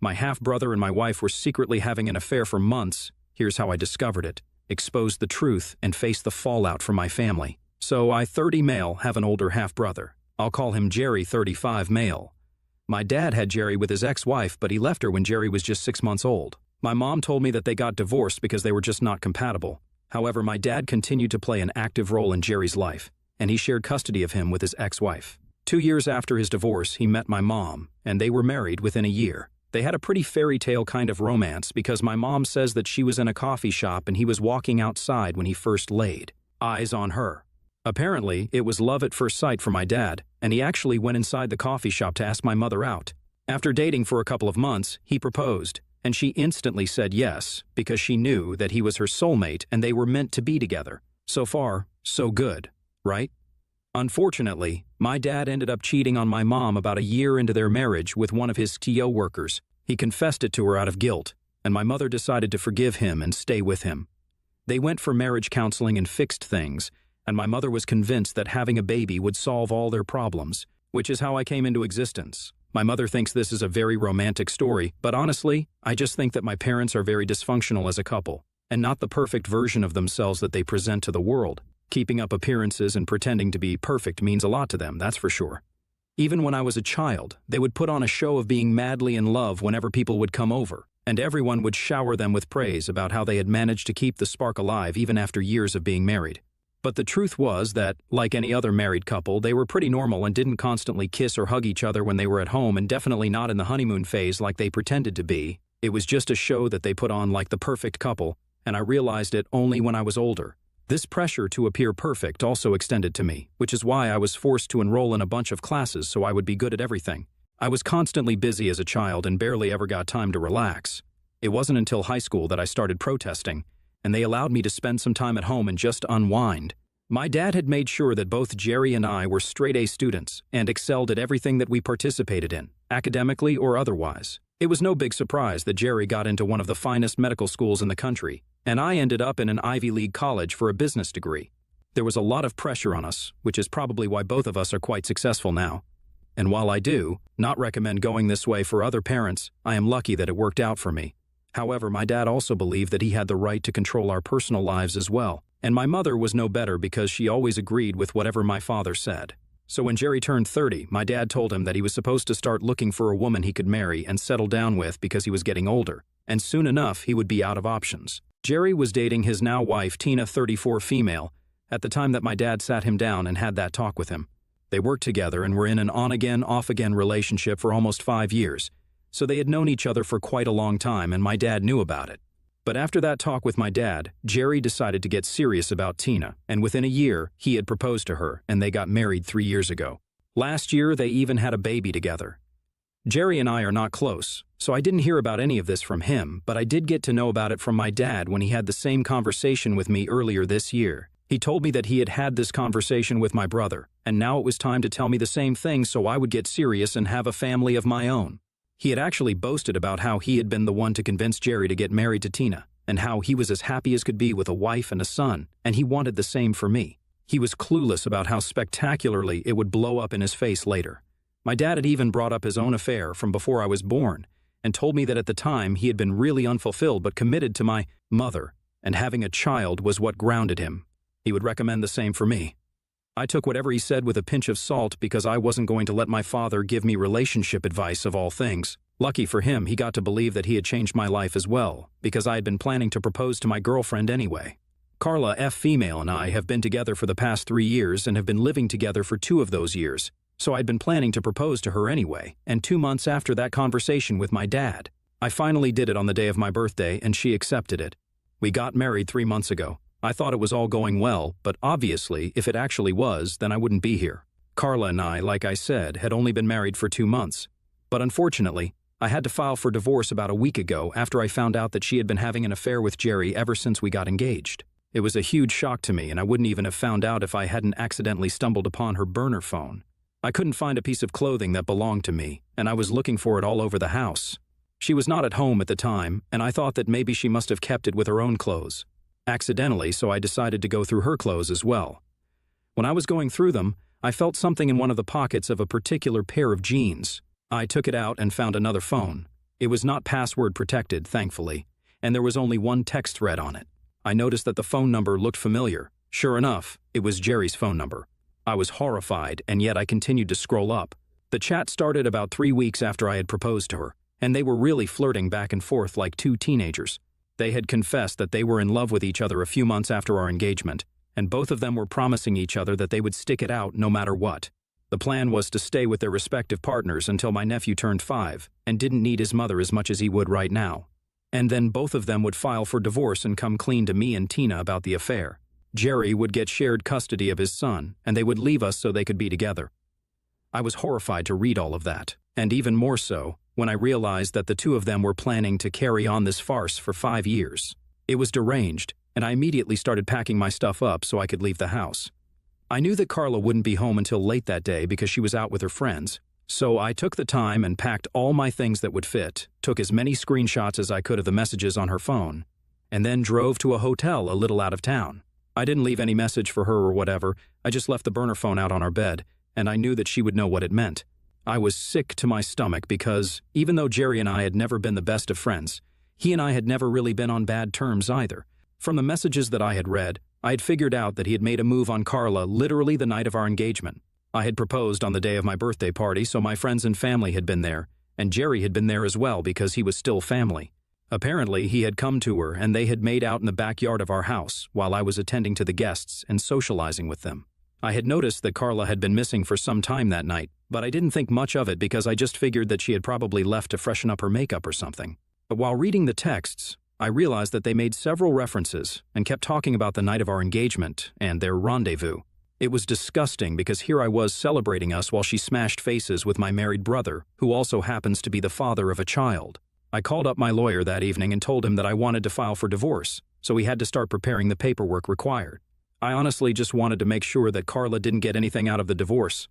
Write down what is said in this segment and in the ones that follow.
My half-brother and my wife were secretly having an affair for months. Here's how I discovered it, exposed the truth, and faced the fallout from my family. So I, 30 male, have an older half-brother. I'll call him Jerry, 35 male. My dad had Jerry with his ex-wife, but he left her when Jerry was just 6 months old. My mom told me that they got divorced because they were just not compatible. However, my dad continued to play an active role in Jerry's life, and he shared custody of him with his ex-wife. 2 years after his divorce, he met my mom, and they were married within a year. They had a pretty fairy tale kind of romance because my mom says that she was in a coffee shop and he was walking outside when he first laid eyes on her. Apparently, it was love at first sight for my dad, and he actually went inside the coffee shop to ask my mother out. After dating for a couple of months, he proposed, and she instantly said yes because she knew that he was her soulmate and they were meant to be together. So far, so good, right? Unfortunately, my dad ended up cheating on my mom about a year into their marriage with one of his TO workers. He confessed it to her out of guilt, and my mother decided to forgive him and stay with him. They went for marriage counseling and fixed things, and my mother was convinced that having a baby would solve all their problems, which is how I came into existence. My mother thinks this is a very romantic story, but honestly, I just think that my parents are very dysfunctional as a couple, and not the perfect version of themselves that they present to the world. Keeping up appearances and pretending to be perfect means a lot to them, that's for sure. Even when I was a child, they would put on a show of being madly in love whenever people would come over, and everyone would shower them with praise about how they had managed to keep the spark alive even after years of being married. But the truth was that, like any other married couple, they were pretty normal and didn't constantly kiss or hug each other when they were at home, and definitely not in the honeymoon phase like they pretended to be. It was just a show that they put on like the perfect couple, and I realized it only when I was older. This pressure to appear perfect also extended to me, which is why I was forced to enroll in a bunch of classes so I would be good at everything. I was constantly busy as a child and barely ever got time to relax. It wasn't until high school that I started protesting, and they allowed me to spend some time at home and just unwind. My dad had made sure that both Jerry and I were straight-A students and excelled at everything that we participated in, academically or otherwise. It was no big surprise that Jerry got into one of the finest medical schools in the country, and I ended up in an Ivy League college for a business degree. There was a lot of pressure on us, which is probably why both of us are quite successful now. And while I do not recommend going this way for other parents, I am lucky that it worked out for me. However, my dad also believed that he had the right to control our personal lives as well, and my mother was no better because she always agreed with whatever my father said. So when Jerry turned 30, my dad told him that he was supposed to start looking for a woman he could marry and settle down with because he was getting older, and soon enough he would be out of options. Jerry was dating his now wife, Tina, 34 female, at the time that my dad sat him down and had that talk with him. They worked together and were in an on-again, off-again relationship for almost 5 years, so they had known each other for quite a long time and my dad knew about it. But after that talk with my dad, Jerry decided to get serious about Tina, and within a year, he had proposed to her and they got married 3 years ago. Last year, they even had a baby together. Jerry and I are not close, so I didn't hear about any of this from him, but I did get to know about it from my dad when he had the same conversation with me earlier this year. He told me that he had had this conversation with my brother, and now it was time to tell me the same thing so I would get serious and have a family of my own. He had actually boasted about how he had been the one to convince Jerry to get married to Tina, and how he was as happy as could be with a wife and a son, and he wanted the same for me. He was clueless about how spectacularly it would blow up in his face later. My dad had even brought up his own affair from before I was born, and told me that at the time he had been really unfulfilled but committed to my mother, and having a child was what grounded him. He would recommend the same for me. I took whatever he said with a pinch of salt because I wasn't going to let my father give me relationship advice of all things. Lucky for him, he got to believe that he had changed my life as well, because I had been planning to propose to my girlfriend anyway. Carla, F female, and I have been together for the past 3 years and have been living together for 2 of those years. So I'd been planning to propose to her anyway, and 2 months after that conversation with my dad, I finally did it on the day of my birthday and she accepted it. We got married 3 months ago. I thought it was all going well, but obviously, if it actually was, then I wouldn't be here. Carla and I, like I said, had only been married for 2 months. But unfortunately, I had to file for divorce about a week ago after I found out that she had been having an affair with Jerry ever since we got engaged. It was a huge shock to me, and I wouldn't even have found out if I hadn't accidentally stumbled upon her burner phone. I couldn't find a piece of clothing that belonged to me, and I was looking for it all over the house. She was not at home at the time, and I thought that maybe she must have kept it with her own clothes. Accidentally, so I decided to go through her clothes as well. When I was going through them, I felt something in one of the pockets of a particular pair of jeans. I took it out and found another phone. It was not password protected, thankfully, and there was only one text thread on it. I noticed that the phone number looked familiar. Sure enough, it was Jerry's phone number. I was horrified, and yet I continued to scroll up. The chat started about 3 weeks after I had proposed to her, and they were really flirting back and forth like two teenagers. They had confessed that they were in love with each other a few months after our engagement, and both of them were promising each other that they would stick it out no matter what. The plan was to stay with their respective partners until my nephew turned 5 and didn't need his mother as much as he would right now. And then both of them would file for divorce and come clean to me and Tina about the affair. Jerry would get shared custody of his son, and they would leave us so they could be together. I was horrified to read all of that, and even more so when I realized that the two of them were planning to carry on this farce for 5 years. It was deranged, and I immediately started packing my stuff up so I could leave the house. I knew that Carla wouldn't be home until late that day because she was out with her friends, so I took the time and packed all my things that would fit, took as many screenshots as I could of the messages on her phone, and then drove to a hotel a little out of town. I didn't leave any message for her or whatever, I just left the burner phone out on our bed, and I knew that she would know what it meant. I was sick to my stomach because, even though Jerry and I had never been the best of friends, he and I had never really been on bad terms either. From the messages that I had read, I had figured out that he had made a move on Carla literally the night of our engagement. I had proposed on the day of my birthday party, so my friends and family had been there, and Jerry had been there as well because he was still family. Apparently, he had come to her and they had made out in the backyard of our house while I was attending to the guests and socializing with them. I had noticed that Carla had been missing for some time that night, but I didn't think much of it because I just figured that she had probably left to freshen up her makeup or something. But while reading the texts, I realized that they made several references and kept talking about the night of our engagement and their rendezvous. It was disgusting because here I was celebrating us while she smashed faces with my married brother, who also happens to be the father of a child. I called up my lawyer that evening and told him that I wanted to file for divorce, so he had to start preparing the paperwork required. I honestly just wanted to make sure that Carla didn't get anything out of the divorce,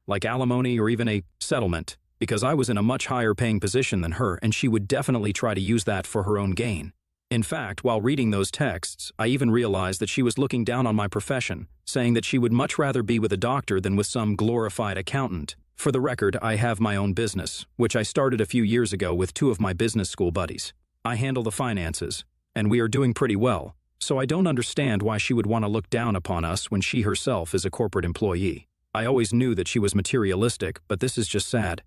like alimony or even a settlement, because I was in a much higher paying position than her and she would definitely try to use that for her own gain. In fact, while reading those texts, I even realized that she was looking down on my profession, saying that she would much rather be with a doctor than with some glorified accountant. For the record, I have my own business, which I started a few years ago with 2 of my business school buddies. I handle the finances, and we are doing pretty well, so I don't understand why she would want to look down upon us when she herself is a corporate employee. I always knew that she was materialistic, but this is just sad.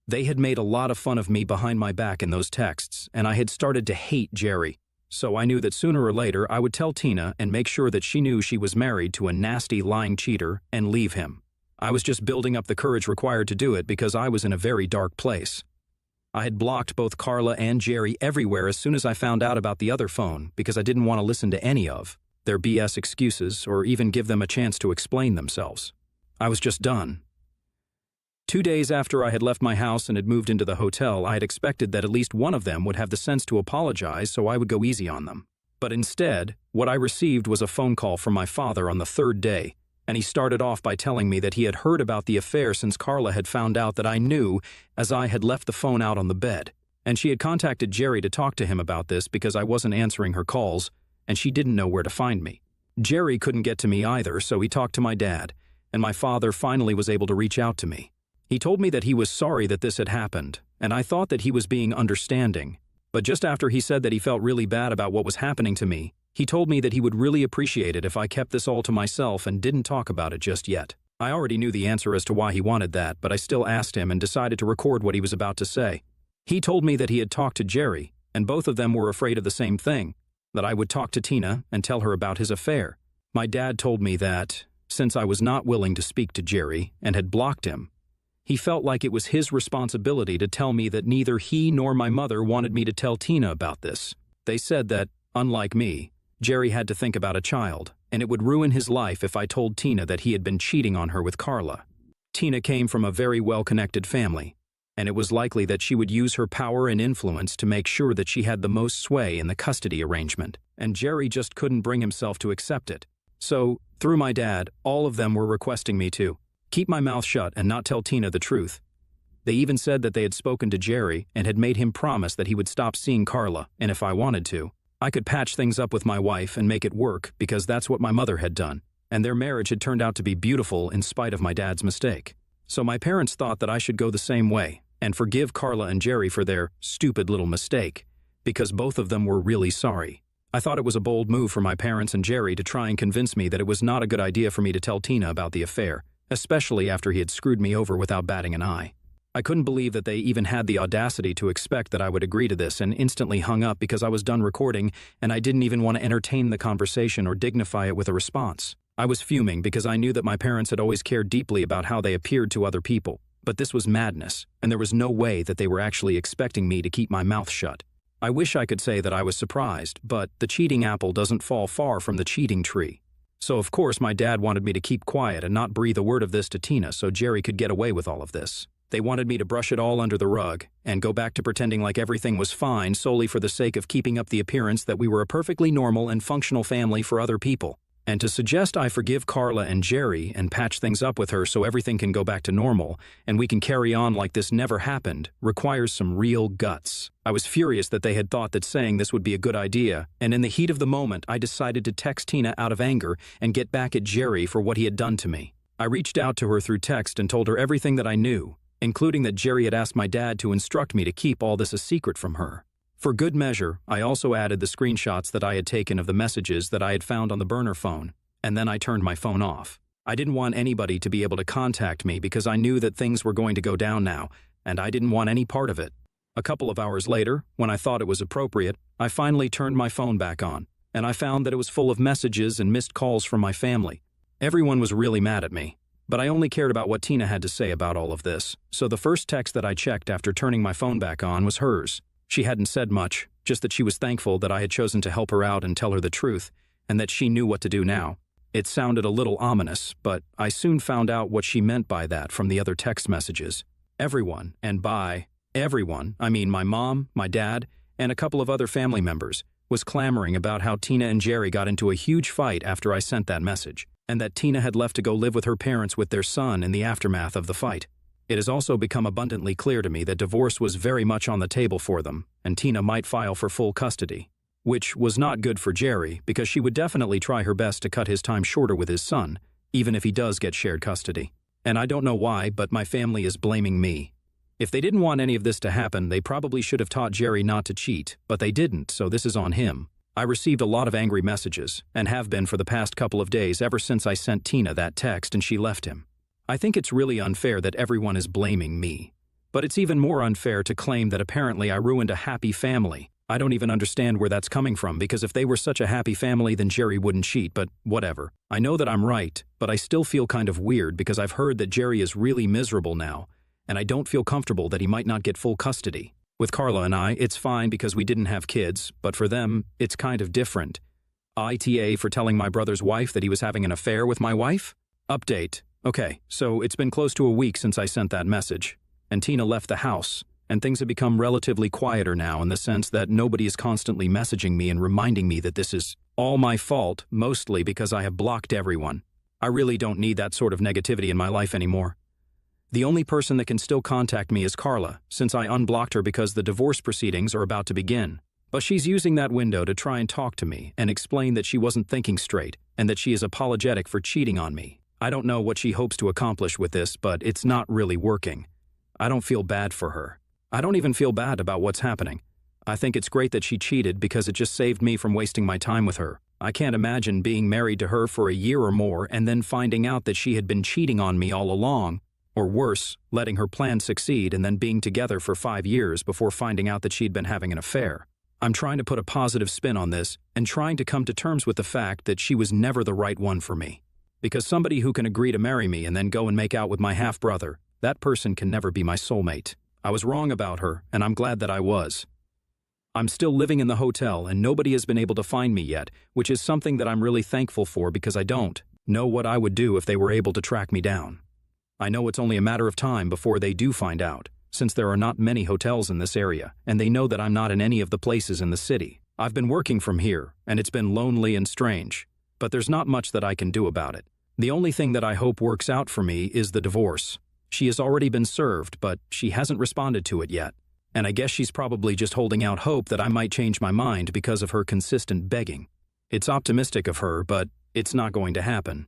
They had made a lot of fun of me behind my back in those texts, and I had started to hate Jerry. So I knew that sooner or later I would tell Tina and make sure that she knew she was married to a nasty, lying cheater and leave him. I was just building up the courage required to do it because I was in a very dark place. I had blocked both Carla and Jerry everywhere as soon as I found out about the other phone because I didn't want to listen to any of their BS excuses or even give them a chance to explain themselves. I was just done. 2 days after I had left my house and had moved into the hotel, I had expected that at least one of them would have the sense to apologize so I would go easy on them. But instead, what I received was a phone call from my father on the 3rd day, and he started off by telling me that he had heard about the affair since Carla had found out that I knew as I had left the phone out on the bed, and she had contacted Jerry to talk to him about this because I wasn't answering her calls, and she didn't know where to find me. Jerry couldn't get to me either, so he talked to my dad, and my father finally was able to reach out to me. He told me that he was sorry that this had happened, and I thought that he was being understanding. But just after he said that he felt really bad about what was happening to me, he told me that he would really appreciate it if I kept this all to myself and didn't talk about it just yet. I already knew the answer as to why he wanted that, but I still asked him and decided to record what he was about to say. He told me that he had talked to Jerry, and both of them were afraid of the same thing, that I would talk to Tina and tell her about his affair. My dad told me that, since I was not willing to speak to Jerry and had blocked him, he felt like it was his responsibility to tell me that neither he nor my mother wanted me to tell Tina about this. They said that, unlike me, Jerry had to think about a child, and it would ruin his life if I told Tina that he had been cheating on her with Carla. Tina came from a very well-connected family, and it was likely that she would use her power and influence to make sure that she had the most sway in the custody arrangement, and Jerry just couldn't bring himself to accept it. So, through my dad, all of them were requesting me to keep my mouth shut and not tell Tina the truth. They even said that they had spoken to Jerry and had made him promise that he would stop seeing Carla, and if I wanted to, I could patch things up with my wife and make it work because that's what my mother had done, and their marriage had turned out to be beautiful in spite of my dad's mistake. So my parents thought that I should go the same way and forgive Carla and Jerry for their stupid little mistake, because both of them were really sorry. I thought it was a bold move for my parents and Jerry to try and convince me that it was not a good idea for me to tell Tina about the affair, especially after he had screwed me over without batting an eye. I couldn't believe that they even had the audacity to expect that I would agree to this, and instantly hung up because I was done recording and I didn't even want to entertain the conversation or dignify it with a response. I was fuming because I knew that my parents had always cared deeply about how they appeared to other people, but this was madness, and there was no way that they were actually expecting me to keep my mouth shut. I wish I could say that I was surprised, but the cheating apple doesn't fall far from the cheating tree. So of course my dad wanted me to keep quiet and not breathe a word of this to Tina so Jerry could get away with all of this. They wanted me to brush it all under the rug and go back to pretending like everything was fine solely for the sake of keeping up the appearance that we were a perfectly normal and functional family for other people. And to suggest I forgive Carla and Jerry and patch things up with her so everything can go back to normal and we can carry on like this never happened requires some real guts. I was furious that they had thought that saying this would be a good idea, and in the heat of the moment I decided to text Tina out of anger and get back at Jerry for what he had done to me. I reached out to her through text and told her everything that I knew, including that Jerry had asked my dad to instruct me to keep all this a secret from her. For good measure, I also added the screenshots that I had taken of the messages that I had found on the burner phone, and then I turned my phone off. I didn't want anybody to be able to contact me because I knew that things were going to go down now, and I didn't want any part of it. A couple of hours later, when I thought it was appropriate, I finally turned my phone back on, and I found that it was full of messages and missed calls from my family. Everyone was really mad at me, but I only cared about what Tina had to say about all of this, so the first text that I checked after turning my phone back on was hers. She hadn't said much, just that she was thankful that I had chosen to help her out and tell her the truth, and that she knew what to do now. It sounded a little ominous, but I soon found out what she meant by that from the other text messages. Everyone, and by everyone, I mean my mom, my dad, and a couple of other family members, was clamoring about how Tina and Jerry got into a huge fight after I sent that message, and that Tina had left to go live with her parents with their son in the aftermath of the fight. It has also become abundantly clear to me that divorce was very much on the table for them, and Tina might file for full custody, which was not good for Jerry because she would definitely try her best to cut his time shorter with his son, even if he does get shared custody. And I don't know why, but my family is blaming me. If they didn't want any of this to happen, they probably should have taught Jerry not to cheat, but they didn't, so this is on him. I received a lot of angry messages, and have been for the past couple of days ever since I sent Tina that text and she left him. I think it's really unfair that everyone is blaming me. But it's even more unfair to claim that apparently I ruined a happy family. I don't even understand where that's coming from, because if they were such a happy family then Jerry wouldn't cheat, but whatever. I know that I'm right, but I still feel kind of weird because I've heard that Jerry is really miserable now, and I don't feel comfortable that he might not get full custody. With Carla and I, it's fine because we didn't have kids, but for them, it's kind of different. ITA for telling my brother's wife that he was having an affair with my wife? Update. Okay, so it's been close to a week since I sent that message, and Tina left the house, and things have become relatively quieter now in the sense that nobody is constantly messaging me and reminding me that this is all my fault, mostly because I have blocked everyone. I really don't need that sort of negativity in my life anymore. The only person that can still contact me is Carla, since I unblocked her because the divorce proceedings are about to begin. But she's using that window to try and talk to me and explain that she wasn't thinking straight and that she is apologetic for cheating on me. I don't know what she hopes to accomplish with this, but it's not really working. I don't feel bad for her. I don't even feel bad about what's happening. I think it's great that she cheated because it just saved me from wasting my time with her. I can't imagine being married to her for a year or more and then finding out that she had been cheating on me all along, or worse, letting her plan succeed and then being together for 5 years before finding out that she'd been having an affair. I'm trying to put a positive spin on this and trying to come to terms with the fact that she was never the right one for me. Because somebody who can agree to marry me and then go and make out with my half-brother, that person can never be my soulmate. I was wrong about her, and I'm glad that I was. I'm still living in the hotel, and nobody has been able to find me yet, which is something that I'm really thankful for because I don't know what I would do if they were able to track me down. I know it's only a matter of time before they do find out, since there are not many hotels in this area, and they know that I'm not in any of the places in the city. I've been working from here, and it's been lonely and strange, but there's not much that I can do about it. The only thing that I hope works out for me is the divorce. She has already been served, but she hasn't responded to it yet. And I guess she's probably just holding out hope that I might change my mind because of her consistent begging. It's optimistic of her, but it's not going to happen.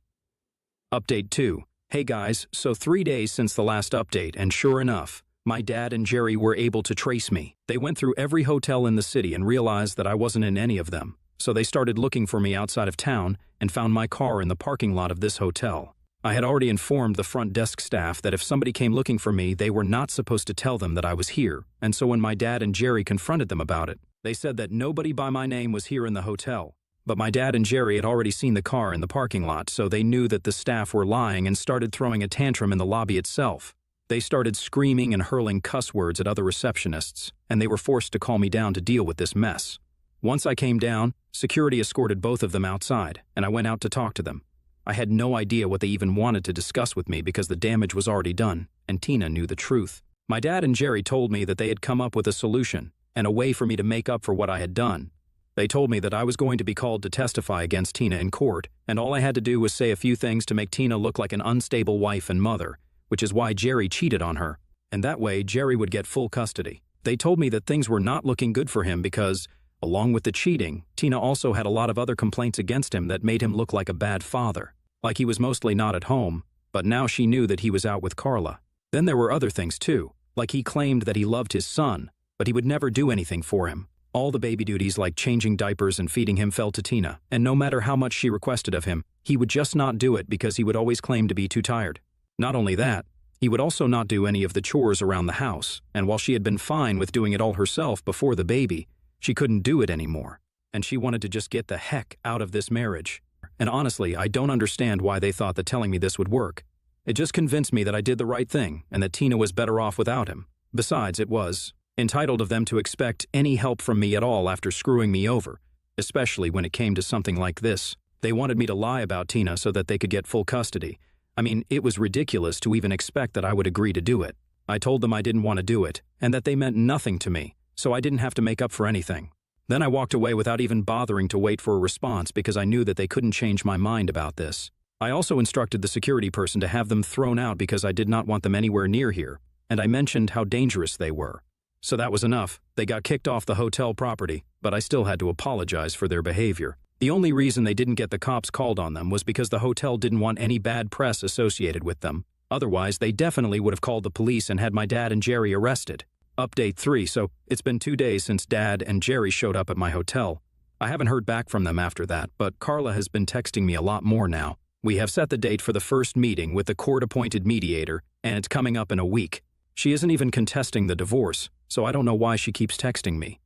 Update 2. Hey guys, so 3 days since the last update, and sure enough, My dad and Jerry were able to trace me. They went through every hotel in the city and realized that I wasn't in any of them. So they started looking for me outside of town and found my car in the parking lot of this hotel. I had already informed the front desk staff that if somebody came looking for me, they were not supposed to tell them that I was here, and so when my dad and Jerry confronted them about it, they said that nobody by my name was here in the hotel. But my dad and Jerry had already seen the car in the parking lot, so they knew that the staff were lying and started throwing a tantrum in the lobby itself. They started screaming and hurling cuss words at other receptionists, and they were forced to calm me down to deal with this mess. Once I came down, security escorted both of them outside, and I went out to talk to them. I had no idea what they even wanted to discuss with me because the damage was already done, and Tina knew the truth. My dad and Jerry told me that they had come up with a solution and a way for me to make up for what I had done. They told me that I was going to be called to testify against Tina in court, and all I had to do was say a few things to make Tina look like an unstable wife and mother, which is why Jerry cheated on her, and that way Jerry would get full custody. They told me that things were not looking good for him because, along with the cheating, Tina also had a lot of other complaints against him that made him look like a bad father. Like he was mostly not at home, but now she knew that he was out with Carla. Then there were other things too, like he claimed that he loved his son, but he would never do anything for him. All the baby duties like changing diapers and feeding him fell to Tina, and no matter how much she requested of him, he would just not do it because he would always claim to be too tired. Not only that, he would also not do any of the chores around the house, and while she had been fine with doing it all herself before the baby, she couldn't do it anymore, and she wanted to just get the heck out of this marriage. And honestly, I don't understand why they thought that telling me this would work. It just convinced me that I did the right thing and that Tina was better off without him. Besides, it was entitled of them to expect any help from me at all after screwing me over, especially when it came to something like this. They wanted me to lie about Tina so that they could get full custody. I mean, it was ridiculous to even expect that I would agree to do it. I told them I didn't want to do it and that they meant nothing to me, so I didn't have to make up for anything. Then I walked away without even bothering to wait for a response because I knew that they couldn't change my mind about this. I also instructed the security person to have them thrown out because I did not want them anywhere near here, and I mentioned how dangerous they were. So that was enough. They got kicked off the hotel property, but I still had to apologize for their behavior. The only reason they didn't get the cops called on them was because the hotel didn't want any bad press associated with them. Otherwise, they definitely would have called the police and had my dad and Jerry arrested. Update 3, so it's been 2 days since Dad and Jerry showed up at my hotel. I haven't heard back from them after that, but Carla has been texting me a lot more now. We have set the date for the first meeting with the court-appointed mediator, and it's coming up in a week. She isn't even contesting the divorce, so I don't know why she keeps texting me.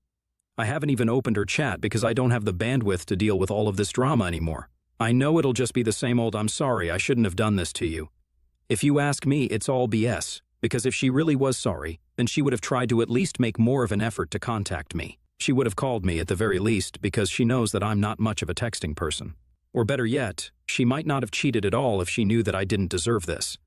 I haven't even opened her chat because I don't have the bandwidth to deal with all of this drama anymore. I know it'll just be the same old "I'm sorry, I shouldn't have done this to you." If you ask me, it's all BS. Because if she really was sorry, then she would have tried to at least make more of an effort to contact me. She would have called me at the very least because she knows that I'm not much of a texting person. Or better yet, she might not have cheated at all if she knew that I didn't deserve this.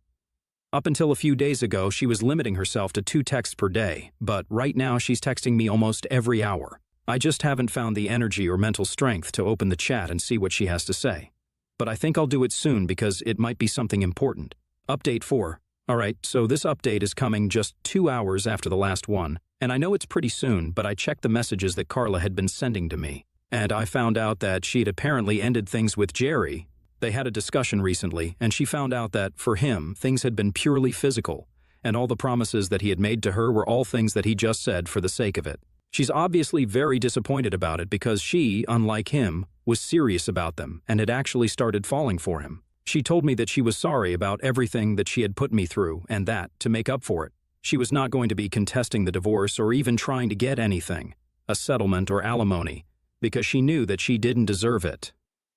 Up until a few days ago, she was limiting herself to 2 texts per day, but right now she's texting me almost every hour. I just haven't found the energy or mental strength to open the chat and see what she has to say. But I think I'll do it soon because it might be something important. Update 4. Alright, so this update is coming just 2 hours after the last one, and I know it's pretty soon, but I checked the messages that Carla had been sending to me, and I found out that she'd apparently ended things with Jerry. They had a discussion recently, and she found out that, for him, things had been purely physical, and all the promises that he had made to her were all things that he just said for the sake of it. She's obviously very disappointed about it because she, unlike him, was serious about them and had actually started falling for him. She told me that she was sorry about everything that she had put me through and that, to make up for it, she was not going to be contesting the divorce or even trying to get anything, a settlement or alimony, because she knew that she didn't deserve it.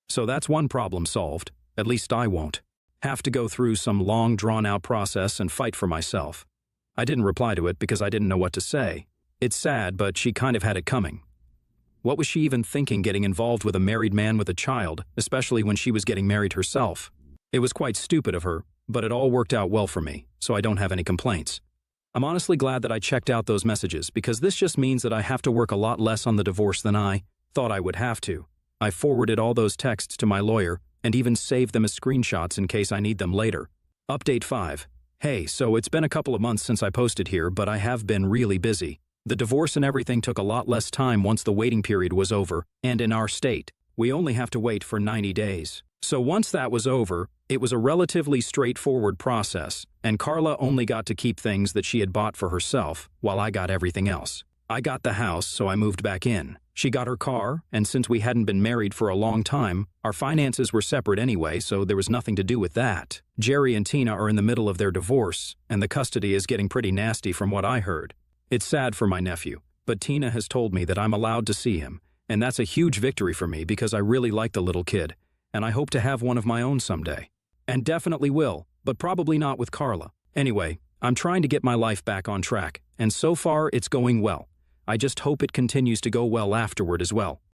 So that's one problem solved. At least I won't have to go through some long drawn-out process and fight for myself. I didn't reply to it because I didn't know what to say. It's sad, but she kind of had it coming. What was she even thinking getting involved with a married man with a child, especially when she was getting married herself? It was quite stupid of her, but it all worked out well for me, so I don't have any complaints. I'm honestly glad that I checked out those messages because this just means that I have to work a lot less on the divorce than I thought I would have to. I forwarded all those texts to my lawyer and even saved them as screenshots in case I need them later. Update 5. Hey, so it's been a couple of months since I posted here, but I have been really busy. The divorce and everything took a lot less time once the waiting period was over, and in our state, we only have to wait for 90 days. So once that was over, It was a relatively straightforward process, and Carla only got to keep things that she had bought for herself, while I got everything else. I got the house, so I moved back in. She got her car, and since we hadn't been married for a long time, our finances were separate anyway, so there was nothing to do with that. Jerry and Tina are in the middle of their divorce, and the custody is getting pretty nasty from what I heard. It's sad for my nephew, but Tina has told me that I'm allowed to see him, and that's a huge victory for me because I really like the little kid, and I hope to have one of my own someday. And definitely will, but probably not with Carla. Anyway, I'm trying to get my life back on track, and so far it's going well. I just hope it continues to go well afterward as well.